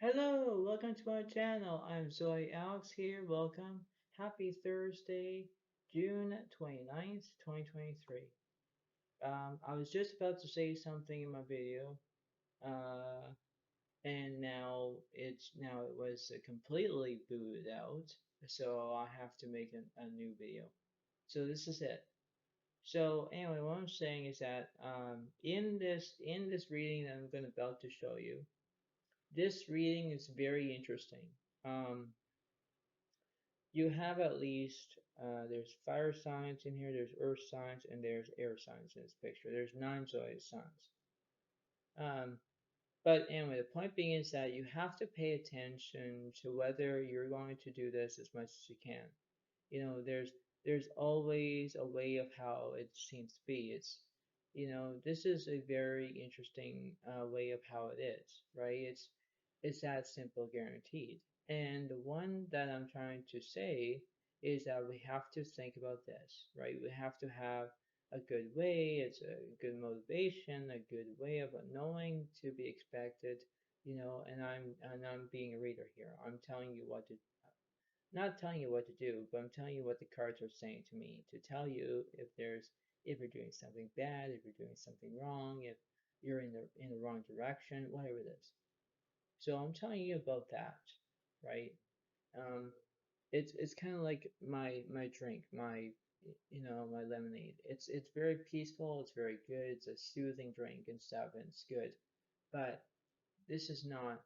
Hello, welcome to my channel. I'm Zoe Alex here. Welcome. Happy Thursday, June 29th, 2023. I was just about to say something in my video, uh, and now it was completely booted out, so I have to make a new video. So this is it. So anyway, what I'm saying is that in this reading that I'm going about to show you, this reading is very interesting. Um, you have at least there's fire signs in here, there's earth signs, and there's air signs in this picture. There's 9 zodiac signs. Um, but anyway, the point being is that you have to pay attention to whether you're going to do this as much as you can. There's always a way of how it seems to be. This is a very interesting way of how it is, right? It's that simple, guaranteed. And the one that I'm trying to say is that we have to think about this, right? We have to have a good way, it's a good motivation, a good way of knowing to be expected, and I'm being a reader here. I'm telling you what to not telling you what to do, but I'm telling you what the cards are saying to me to tell you if you're doing something bad, if you're doing something wrong, if you're in the wrong direction, whatever it is. So I'm telling you about that, right? Um, it's kind of like my drink, my lemonade. It's very peaceful, it's very good, it's a soothing drink and stuff, and it's good. But this is not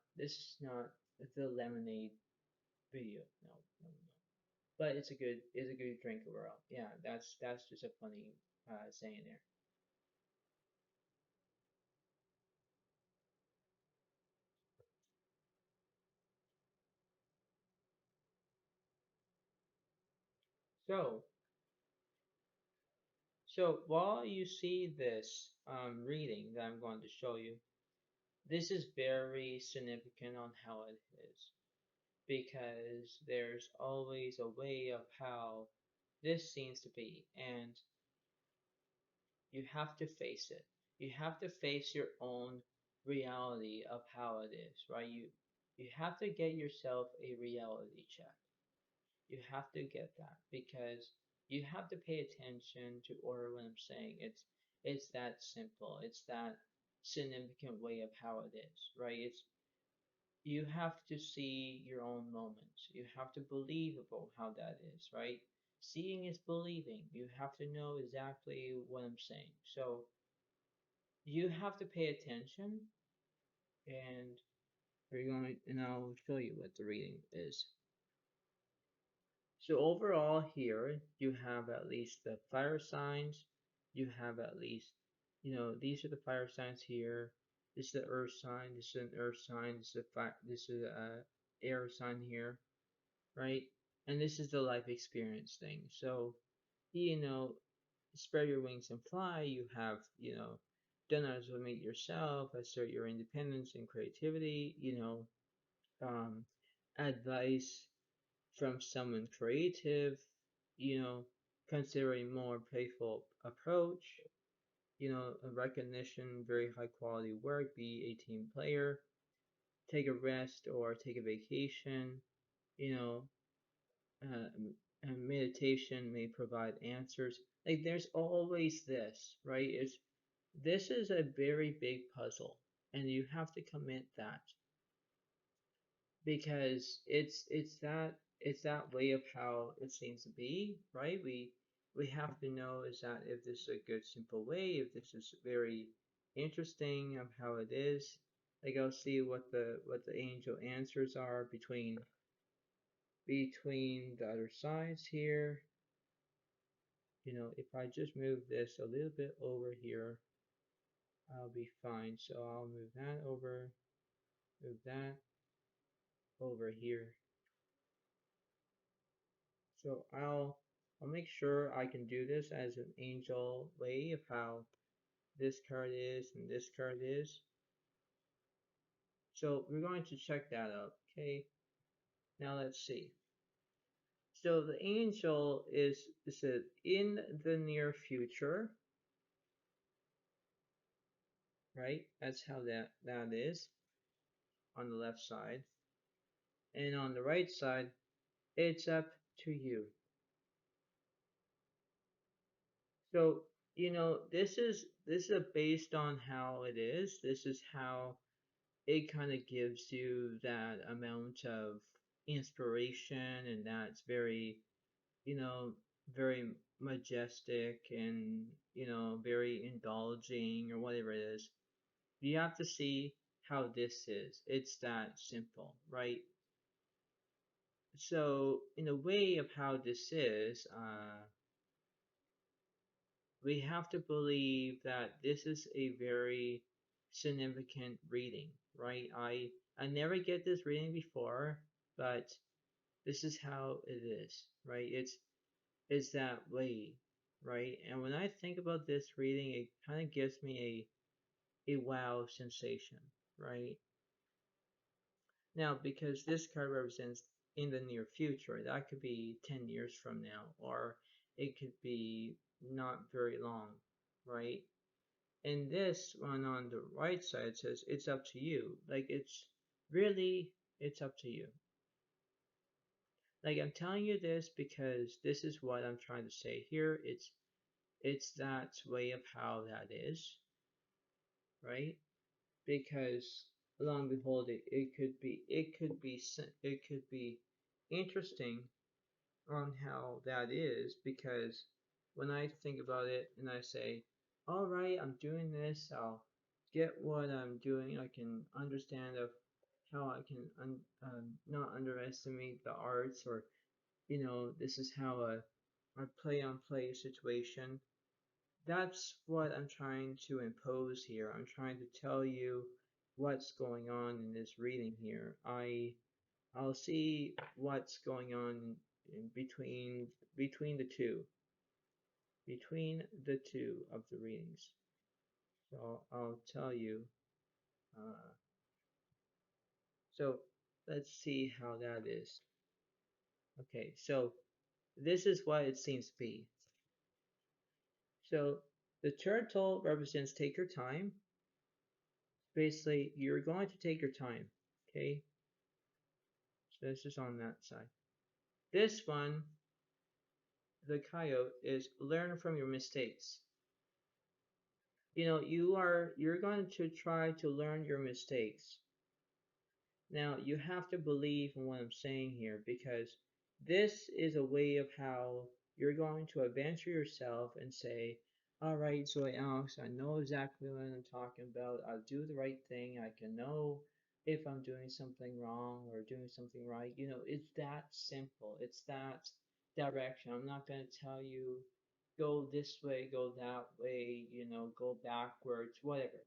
the lemonade video. No, no, no. But it's a good drink overall. Yeah, that's just a funny saying there. So so while you see this reading that I'm going to show you, this is very significant on how it is because there's always a way of how this seems to be, and you have to face it. You have to face your own reality of how it is, right? You have to get yourself a reality check. You have to get that because you have to pay attention to order what I'm saying. It's that simple. It's that significant way of how it is, right? It's you have to see your own moments. You have to believe about how that is, right? Seeing is believing. You have to know exactly what I'm saying. So you have to pay attention, and and I'll show you what the reading is. So overall here, you have at least the fire signs. You have at least, these are the fire signs here. This is the earth sign. This is an earth sign. This is a fire. This is a air sign here, right? And this is the life experience thing. So, you know, spread your wings and fly. You have, don't underestimate yourself. Assert your independence and creativity. Um, advice from someone creative, you know, consider a more playful approach, a recognition, very high quality work, be a team player, take a rest or take a vacation, you know, uh, and meditation may provide answers. Like there's always this, right? This is a very big puzzle, and you have to commit that because it's that way of how it seems to be, right? We have to know is that if this is a good simple way, if this is very interesting of how it is. Like I'll see what the angel answers are between the other sides here. If I just move this a little bit over here, I'll be fine. So I'll move that over, move that over here. So I'll make sure I can do this as an angel way of how this card is and this card is. So we're going to check that out. Okay. Now let's see. So the angel is said in the near future, right? That's how that is. on the left side, and on the right side, it's up to you. So, this is based on how it is. This is how it kind of gives you that amount of inspiration, and that's very, you know, very majestic and, very indulging or whatever it is. You have to see how this is. It's that simple, right? So, in a way of how this is, we have to believe that this is a very significant reading, right? I never get this reading before, but this is how it is, right? It's that way, right? And when I think about this reading, it kind of gives me a wow sensation, right? Now, because this card represents in the near future, that could be 10 years from now, or it could be not very long, right? And this one on the right side says it's up to you. Like it's up to you. Like I'm telling you this because this is what I'm trying to say here. It's that way of how that is, right? Because long and behold, it could be interesting on how that is, because when I think about it and I say, all right, I'm doing this, I'll get what I'm doing, I can understand of how I can not underestimate the arts, or this is how a play on play situation. That's what I'm trying to impose here. I'm trying to tell you what's going on in this reading here. I'll see what's going on in between the two of the readings. So I'll tell you. Uh, so let's see how that is. Okay, so this is what it seems to be. So the turtle represents take your time. Basically, you're going to take your time. Okay, so this is on that side. This one, the coyote, is learn from your mistakes. You're going to try to learn your mistakes. Now, you have to believe in what I'm saying here, because this is a way of how you're going to adventure yourself and say, all right, so Alex, I know exactly what I'm talking about. I'll do the right thing. I can know if I'm doing something wrong or doing something right. It's that simple. It's that direction. I'm not going to tell you go this way, go that way, go backwards, whatever.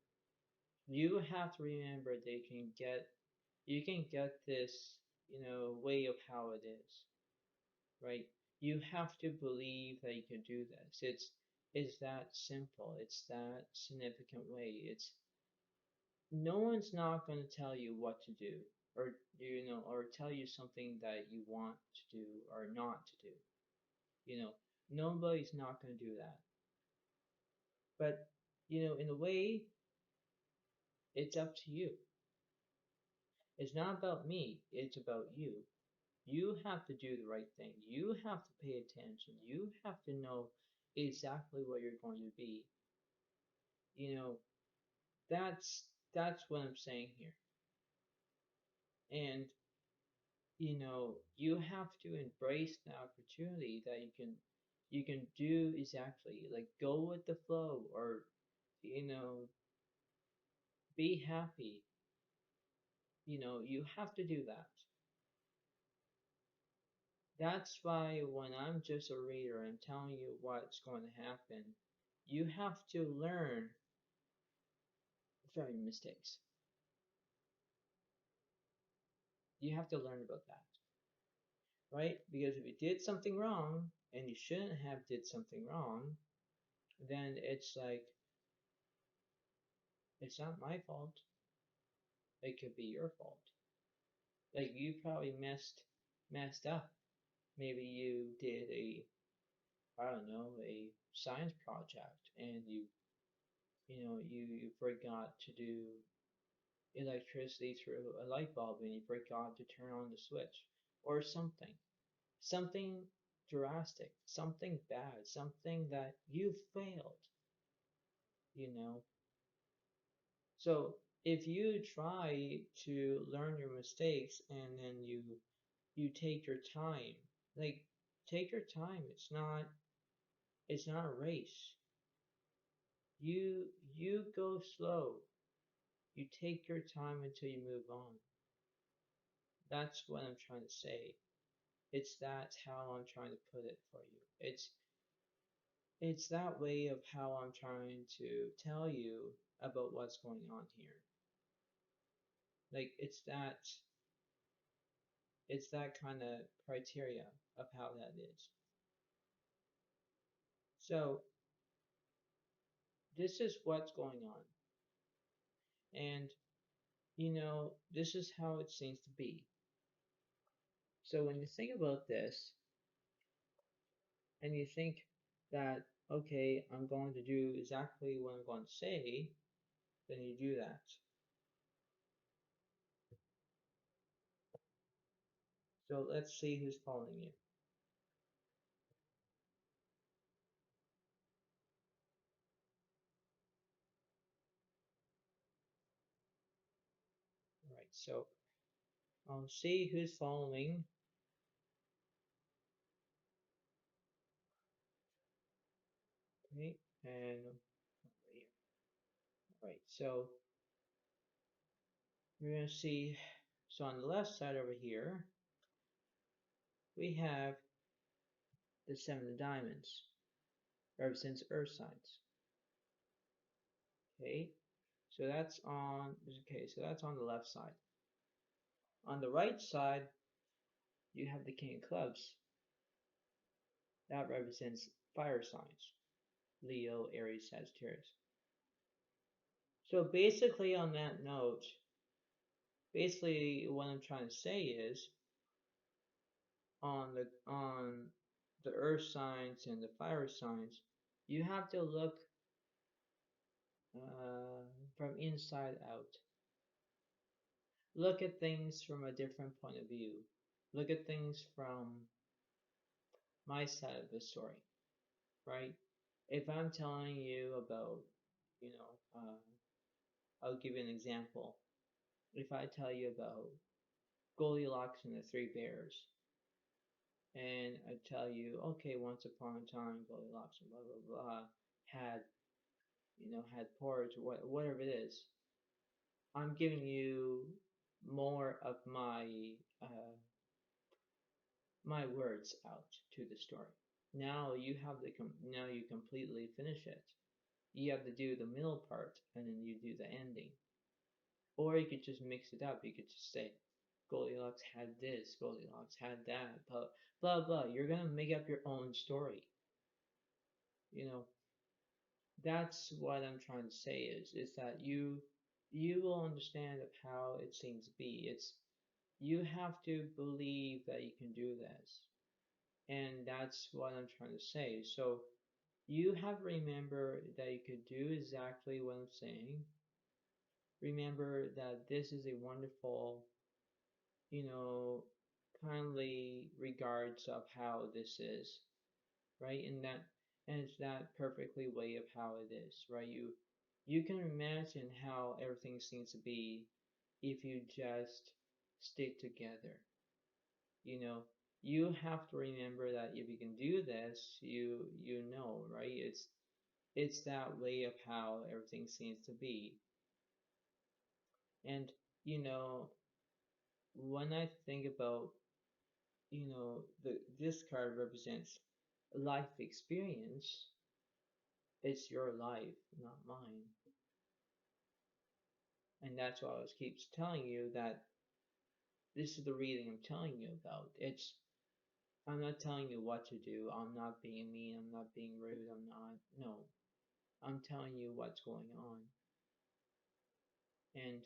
You have to remember that you can get this, way of how it is, right? You have to believe that you can do this. It's that simple. It's that significant way. It's no one's not going to tell you what to do, or or tell you something that you want to do or not to do. Nobody's not going to do that. But in a way, it's up to you. It's not about me. It's about you. You have to do the right thing. You have to pay attention. You have to know exactly what you're going to be. You know, that's what I'm saying here. And you have to embrace the opportunity that you can do exactly like go with the flow, or you know, be happy. You have to do that. That's why when I'm just a reader and telling you what's going to happen, you have to learn from your mistakes. You have to learn about that, right? Because if you did something wrong and you shouldn't have did something wrong, then it's like it's not my fault. It could be your fault. Like you probably messed up. Maybe you did I don't know, a science project, and you forgot to do electricity through a light bulb and you forgot to turn on the switch, or something drastic, something bad, something that you failed, you know. So if you try to learn your mistakes and then you take your time, like take your time. It's not a race. You go slow. You take your time until you move on. That's what I'm trying to say. That's how I'm trying to put it for you. It's that way of how I'm trying to tell you about what's going on here. Like it's that kind of criteria of how that is. So this is what's going on. And this is how it seems to be. So when you think about this and you think that, okay, I'm going to do exactly what I'm going to say, then you do that. So let's see who's following you. All right, so I'll see who's following. Okay, and over here. All right, so we're going to see, so on the left side over here, we have the Seven of Diamonds, represents Earth signs. Okay, so that's on the left side. On the right side, you have the King of Clubs. That represents fire signs, Leo, Aries, Sagittarius. So basically on that note, basically what I'm trying to say is on the earth signs and the fire signs, you have to look from inside out. Look at things from a different point of view. Look at things from my side of the story, right? If I'm telling you about, I'll give you an example. If I tell you about Goldilocks and the Three Bears, and I tell you, okay, once upon a time, Goldilocks and blah blah blah had, had porridge, whatever it is, I'm giving you more of my words out to the story. Now now you completely finish it. You have to do the middle part, and then you do the ending. Or you could just mix it up. You could just say, Goldilocks had this, Goldilocks had that, blah, blah, blah. You're going to make up your own story. You know, that's what I'm trying to say is that you will understand of how it seems to be. You have to believe that you can do this. And that's what I'm trying to say. So you have to remember that you could do exactly what I'm saying. Remember that this is a wonderful, you know, kindly regards of how this is, right? And it's that perfectly way of how it is, right? You can imagine how everything seems to be if you just stick together. You know, you have to remember that if you can do this, you know, right? It's that way of how everything seems to be. And you know, when I think about, this card represents life experience. It's your life, not mine. And that's why I always keeps telling you that this is the reading I'm telling you about. I'm not telling you what to do. I'm not being mean. I'm not being rude. I'm not. No. I'm telling you what's going on. And,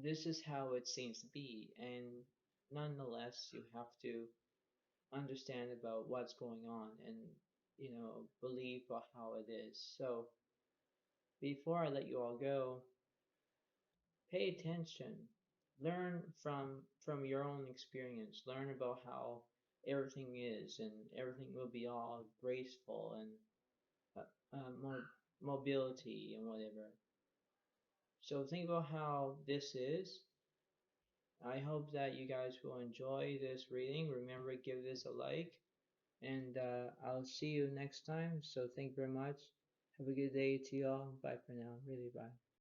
this is how it seems to be. And nonetheless, you have to understand about what's going on and, believe how it is. So, before I let you all go, pay attention, learn from your own experience, learn about how everything is, and everything will be all graceful and more mobility and whatever. So think about how this is. I hope that you guys will enjoy this reading. Remember, give this a like, and I'll see you next time. So thank you very much. Have a good day to y'all. Bye for now. Really, bye.